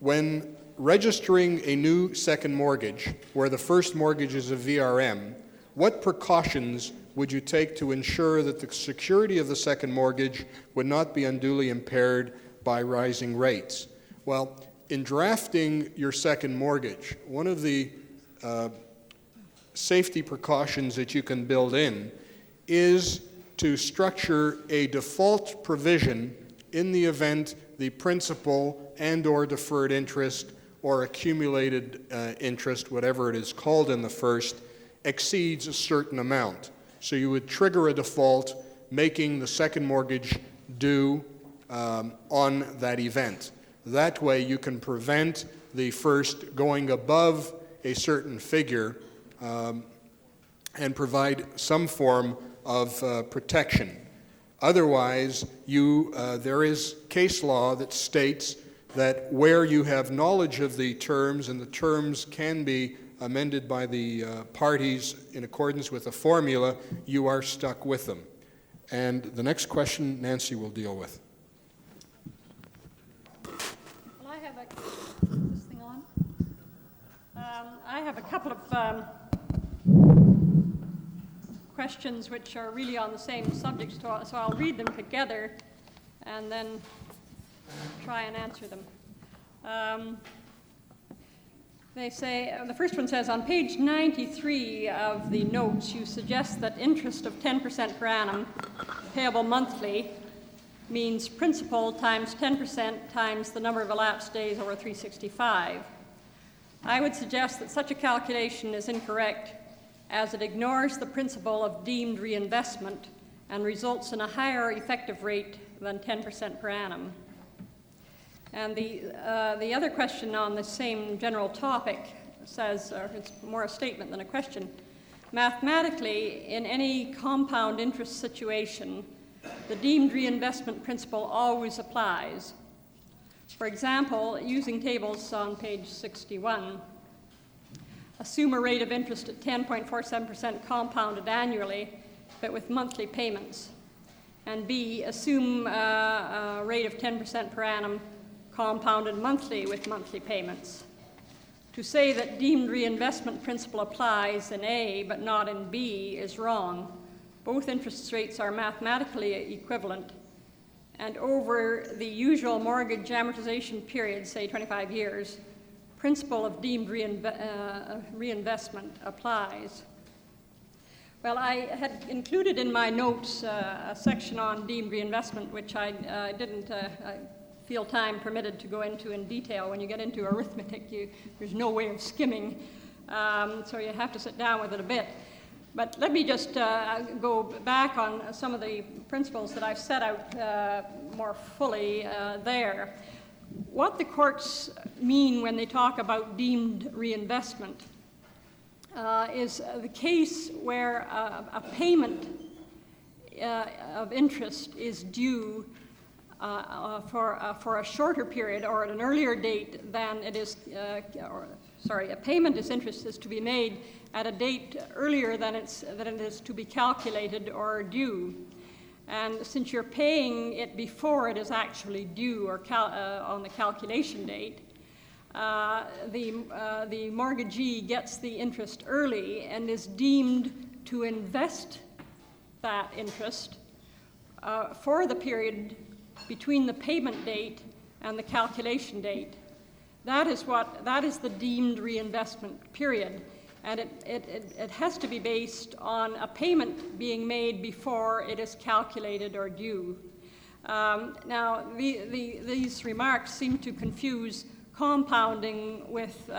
When registering a new second mortgage, where the first mortgage is a VRM, what precautions would you take to ensure that the security of the second mortgage would not be unduly impaired by rising rates? Well, in drafting your second mortgage, one of the safety precautions that you can build in is to structure a default provision in the event the principal and or deferred interest or accumulated interest, whatever it is called in the first, exceeds a certain amount. So you would trigger a default, making the second mortgage due on that event. That way you can prevent the first going above a certain figure and provide some form of protection. Otherwise, there is case law that states that where you have knowledge of the terms and the terms can be amended by the parties in accordance with a formula, you are stuck with them. And the next question Nancy will deal with. Well, I have is this thing on? I have a couple of questions which are really on the same subject, so I'll read them together and then try and answer them. They say, the first one says, on page 93 of the notes, you suggest that interest of 10% per annum payable monthly means principal times 10% times the number of elapsed days over 365. I would suggest that such a calculation is incorrect, as it ignores the principle of deemed reinvestment and results in a higher effective rate than 10% per annum. And the other question on the same general topic says, or it's more a statement than a question, mathematically, in any compound interest situation, the deemed reinvestment principle always applies. For example, using tables on page 61, assume a rate of interest at 10.47% compounded annually, but with monthly payments. And B, assume a rate of 10% per annum compounded monthly with monthly payments. To say that deemed reinvestment principle applies in A but not in B is wrong. Both interest rates are mathematically equivalent, and over the usual mortgage amortization period, say 25 years, principle of deemed reinvestment applies. Well, I had included in my notes a section on deemed reinvestment, which I didn't feel time permitted to go into in detail. When you get into arithmetic, there's no way of skimming, so you have to sit down with it a bit. But let me just go back on some of the principles that I've set out more fully there. What the courts mean when they talk about deemed reinvestment is the case where a payment of interest is due for a shorter period or at an earlier date than it is, a payment is interest is to be made at a date earlier than it is to be calculated or due. And since you're paying it before it is actually due or on the calculation date, the mortgagee gets the interest early and is deemed to invest that interest for the period between the payment date and the calculation date. That is the deemed reinvestment period, and it has to be based on a payment being made before it is calculated or due. Now, these remarks seem to confuse compounding with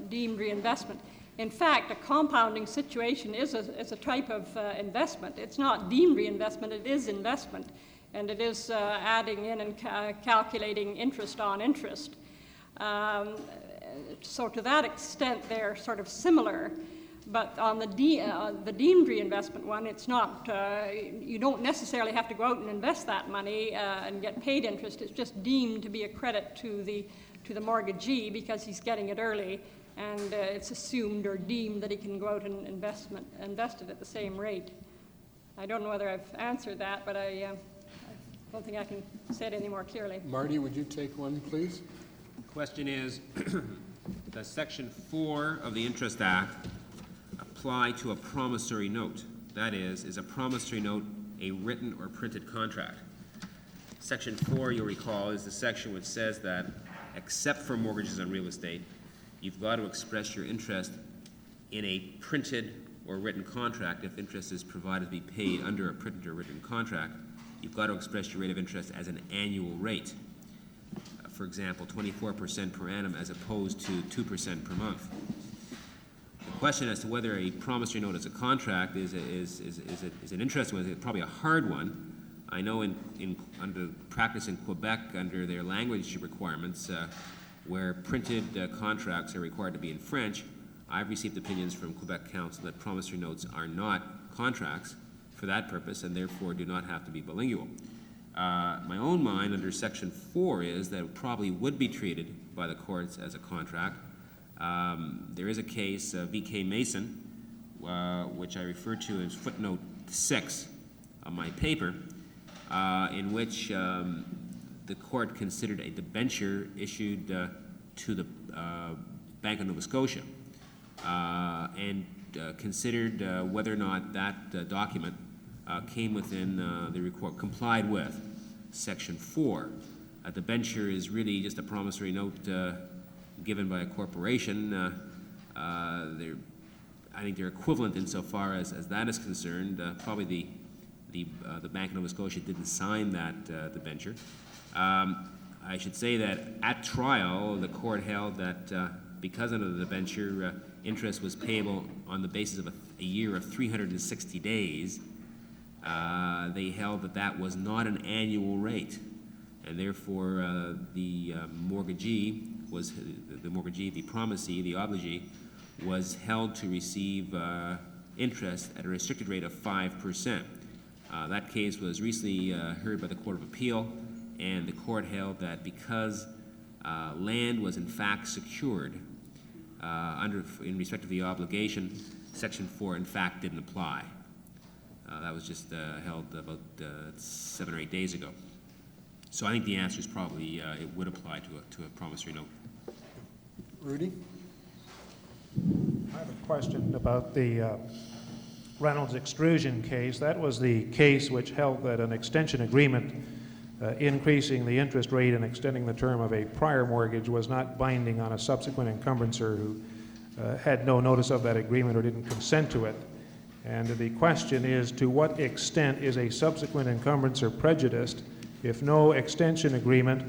deemed reinvestment. In fact, a compounding situation is a type of investment. It's not deemed reinvestment, it is investment. And it is adding in and calculating interest on interest. So to that extent, they're sort of similar. But on the deemed reinvestment one, it's not, you don't necessarily have to go out and invest that money and get paid interest. It's just deemed to be a credit to the mortgagee because he's getting it early, and it's assumed or deemed that he can go out and invest it at the same rate. I don't know whether I've answered that, but I don't think I can say it any more clearly. Marty, would you take one, please? The question is, does Section 4 of the Interest Act apply to a promissory note? That is a promissory note a written or printed contract? Section 4, you'll recall, is the section which says that except for mortgages on real estate, you've got to express your interest in a printed or written contract. If interest is provided to be paid under a printed or written contract, you've got to express your rate of interest as an annual rate. For example, 24% per annum as opposed to 2% per month. The question as to whether a promissory note is a contract is an interesting one. It's probably a hard one. I know under practice in Quebec, under their language requirements, where printed contracts are required to be in French, I've received opinions from Quebec Council that promissory notes are not contracts for that purpose and therefore do not have to be bilingual. My own mind under Section 4 is that it probably would be treated by the courts as a contract. There is a case, V.K. Mason, which I refer to as footnote 6 my paper, in which the court considered a debenture issued to the Bank of Nova Scotia and considered whether or not that document came within the record, complied with Section 4. A debenture is really just a promissory note given by a corporation. I think they're equivalent insofar as that is concerned. Probably the Bank of Nova Scotia didn't sign that debenture. I should say that at trial, the court held that because under the debenture, interest was payable on the basis of a year of 360 days. They held that that was not an annual rate, and therefore the mortgagee, the promisee, the obligee, was held to receive interest at a restricted rate of 5%. That case was recently heard by the Court of Appeal, and the court held that because land was in fact secured in respect of the obligation, Section 4 in fact didn't apply. That was just held about 7 or 8 days ago. So I think the answer is probably it would apply to a promissory note. Rudy? I have a question about the Reynolds extrusion case. That was the case which held that an extension agreement increasing the interest rate and extending the term of a prior mortgage was not binding on a subsequent encumbrancer who had no notice of that agreement or didn't consent to it. And the question is, to what extent is a subsequent encumbrancer prejudiced if no extension agreement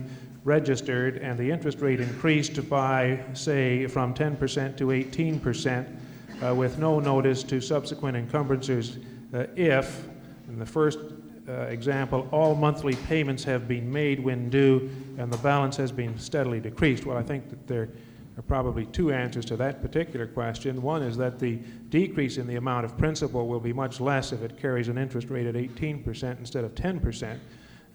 registered and the interest rate increased by, say, from 10% to 18% with no notice to subsequent encumbrances if, in the first example, all monthly payments have been made when due and the balance has been steadily decreased? Well, I think that there are probably two answers to that particular question. One is that the decrease in the amount of principal will be much less if it carries an interest rate at 18% instead of 10%,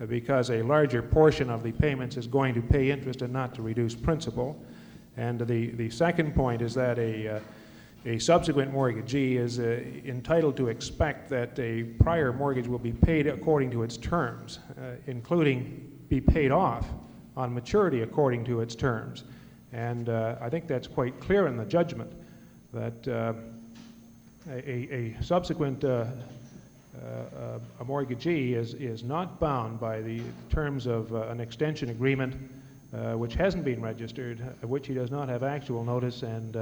because a larger portion of the payments is going to pay interest and not to reduce principal. And the second point is that a subsequent mortgagee is entitled to expect that a prior mortgage will be paid according to its terms, including be paid off on maturity according to its terms. And I think that's quite clear in the judgment that a subsequent a mortgagee is not bound by the terms of an extension agreement which hasn't been registered, of which he does not have actual notice, and